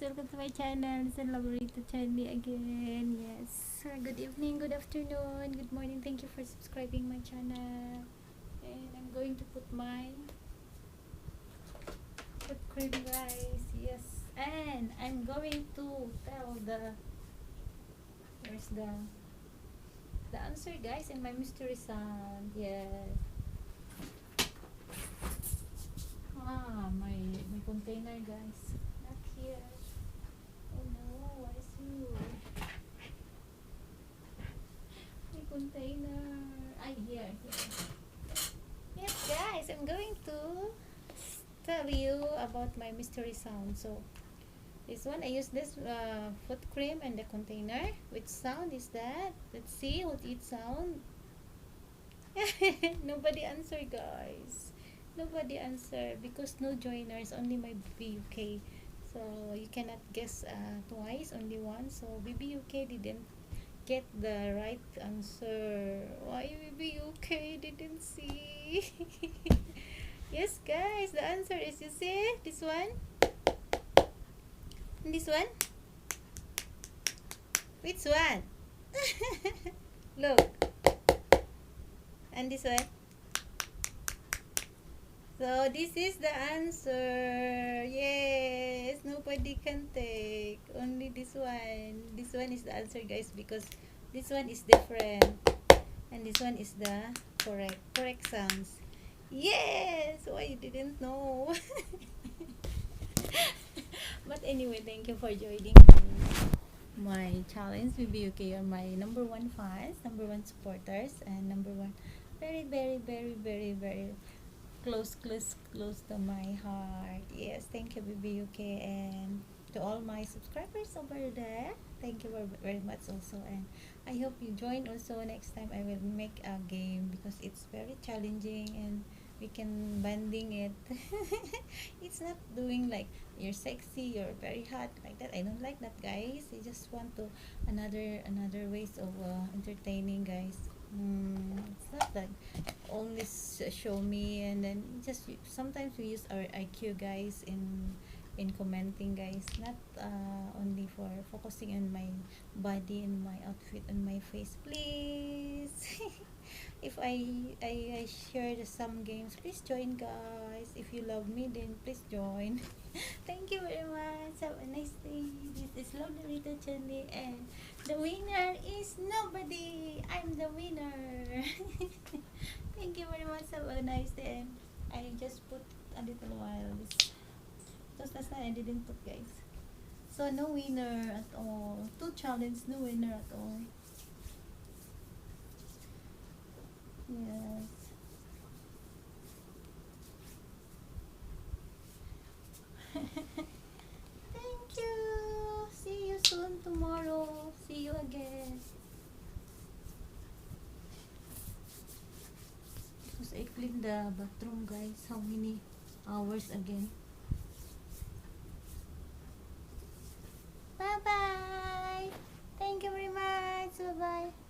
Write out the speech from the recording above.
welcome to my channel. This is Laborito Chandy again. Yes, good evening, good afternoon, good morning. Thank you for subscribing my channel. And I'm going to put my whipped cream, guys. Yes, and I'm going to tell where's the answer, guys, in my mystery sound. Yes. My container, guys. Not here. Oh no, what is you? My container. Here. Yes, guys, I'm going to tell you about my mystery sound. So, this one, I use this foot cream and the container. Which sound is that? Let's see what it sound. Nobody answer, guys. Nobody answer because no joiners, only my BBUK. So you cannot guess twice, only once. So BBUK didn't get the right answer. Why BBUK didn't see? Yes, guys, the answer is, you see this one, this one. Which one? Look, and this one. So this is the answer. Yes, nobody can take. Only this one. This one is the answer, guys, because this one is different. And this one is the correct sounds. Yes! Why you didn't know? But anyway, thank you for joining my challenge. BBUK are my number one fans, number one supporters, and number one very close to my heart. Yes, thank you, BBUK, and to all my subscribers over there. Thank you very much also, and I hope you join also next time. I will make a game because it's very challenging and we can banding it. It's not doing like you're sexy, you're very hot like that. I don't like that, guys. I just want to another ways of entertaining, guys. It's not that only show me, and then just sometimes we use our IQ, guys, in commenting, guys, not only for focusing on my body and my outfit and my face, please. If I share some games, please join, guys. If you love me, then please join. Thank you very much. Have a nice day. This is Lovely Rita Chandy, and the winner is nobody. I'm the winner. Thank you very much. Have a nice day. And I just put a little while. Because last night I didn't put, guys. So no winner at all. Two challenge, no winner at all. Yes. Thank you. See you soon tomorrow. See you again. Because I cleaned the bathroom, guys. How many hours again? Bye bye. Thank you very much. Bye bye.